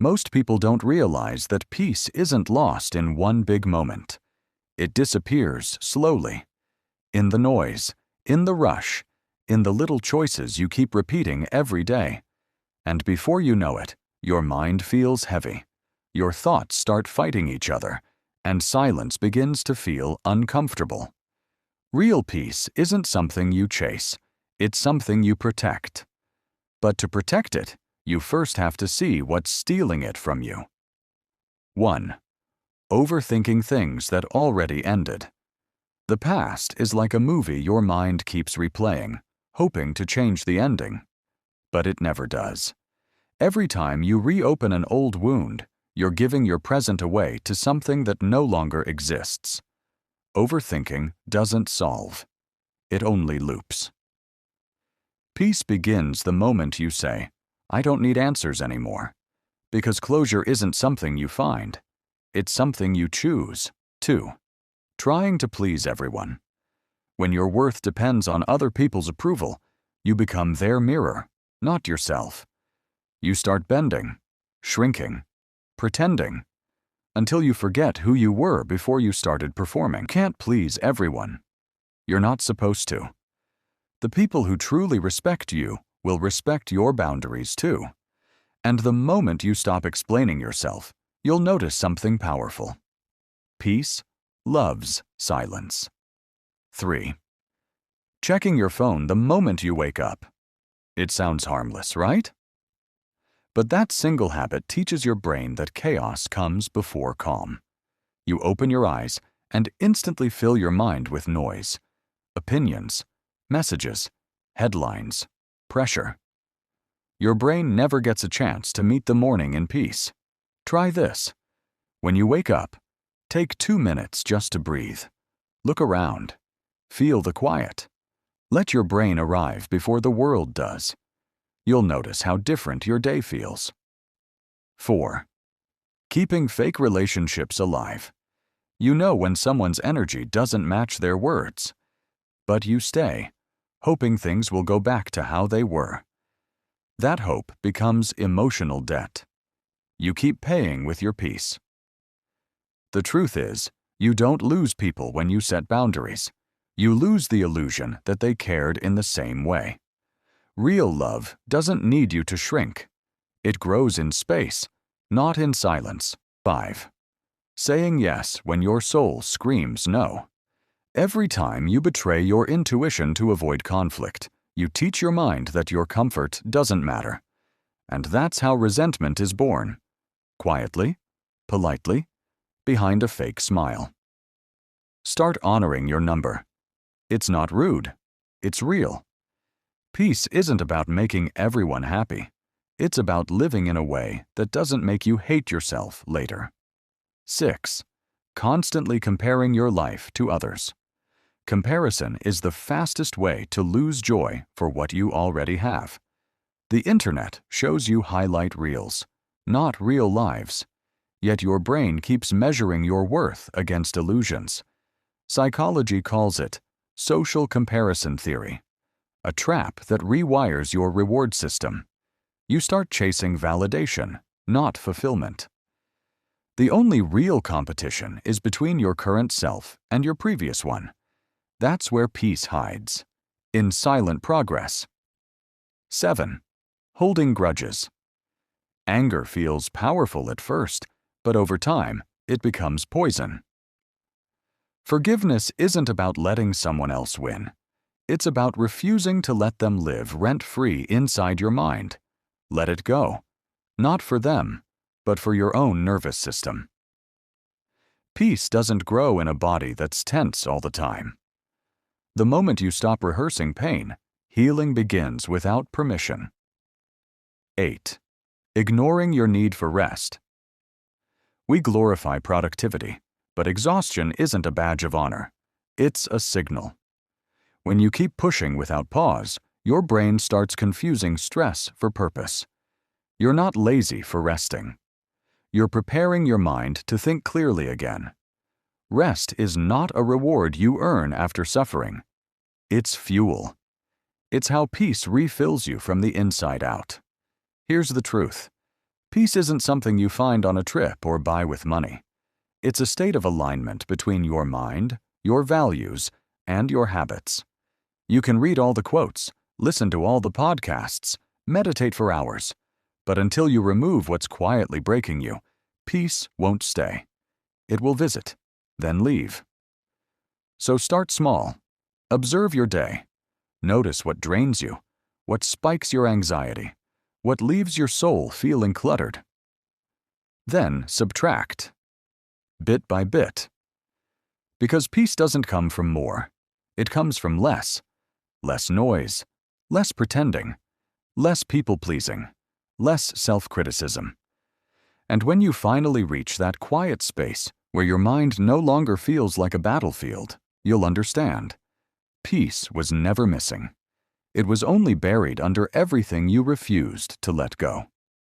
Most people don't realize that peace isn't lost in one big moment. It disappears slowly. In the noise, in the rush, in the little choices you keep repeating every day. And before you know it, your mind feels heavy. Your thoughts start fighting each other, and silence begins to feel uncomfortable. Real peace isn't something you chase. It's something you protect. But to protect it, you first have to see what's stealing it from you. 1. Overthinking things that already ended. The past is like a movie your mind keeps replaying, hoping to change the ending. But it never does. Every time you reopen an old wound, you're giving your present away to something that no longer exists. Overthinking doesn't solve. It only loops. Peace begins the moment you say, "I don't need answers anymore." Because closure isn't something you find. It's something you choose. 2. Trying to please everyone. When your worth depends on other people's approval, you become their mirror, not yourself. You start bending, shrinking, pretending, until you forget who you were before you started performing. You can't please everyone. You're not supposed to. The people who truly respect you will respect your boundaries too. And the moment you stop explaining yourself, you'll notice something powerful. Peace loves silence. 3. Checking your phone the moment you wake up. It sounds harmless, right? But that single habit teaches your brain that chaos comes before calm. You open your eyes and instantly fill your mind with noise, opinions, messages, headlines, pressure. Your brain never gets a chance to meet the morning in peace. Try this. When you wake up, take 2 minutes just to breathe. Look around. Feel the quiet. Let your brain arrive before the world does. You'll notice how different your day feels. 4. Keeping fake relationships alive. You know when someone's energy doesn't match their words. But you stay, hoping things will go back to how they were. That hope becomes emotional debt. You keep paying with your peace. The truth is, you don't lose people when you set boundaries. You lose the illusion that they cared in the same way. Real love doesn't need you to shrink. It grows in space, not in silence. 5. Saying yes when your soul screams no. Every time you betray your intuition to avoid conflict, you teach your mind that your comfort doesn't matter. And that's how resentment is born. Quietly, politely, behind a fake smile. Start honoring your number. It's not rude. It's real. Peace isn't about making everyone happy. It's about living in a way that doesn't make you hate yourself later. 6. Constantly comparing your life to others. Comparison is the fastest way to lose joy for what you already have. The internet shows you highlight reels, not real lives. Yet your brain keeps measuring your worth against illusions. Psychology calls it social comparison theory, a trap that rewires your reward system. You start chasing validation, not fulfillment. The only real competition is between your current self and your previous one. That's where peace hides, in silent progress. 7. Holding grudges. Anger feels powerful at first, but over time, it becomes poison. Forgiveness isn't about letting someone else win. It's about refusing to let them live rent-free inside your mind. Let it go. Not for them, but for your own nervous system. Peace doesn't grow in a body that's tense all the time. The moment you stop rehearsing pain, healing begins without permission. 8. Ignoring your need for rest. We glorify productivity, but exhaustion isn't a badge of honor. It's a signal. When you keep pushing without pause, your brain starts confusing stress for purpose. You're not lazy for resting. You're preparing your mind to think clearly again. Rest is not a reward you earn after suffering. It's fuel. It's how peace refills you from the inside out. Here's the truth. Peace isn't something you find on a trip or buy with money. It's a state of alignment between your mind, your values, and your habits. You can read all the quotes, listen to all the podcasts, meditate for hours, but until you remove what's quietly breaking you, peace won't stay. It will visit, then leave. So start small. Observe your day. Notice what drains you, what spikes your anxiety, what leaves your soul feeling cluttered. Then subtract, bit by bit. Because peace doesn't come from more. It comes from less. Less noise, less pretending, less people-pleasing, less self-criticism. And when you finally reach that quiet space where your mind no longer feels like a battlefield, you'll understand. Peace was never missing. It was only buried under everything you refused to let go.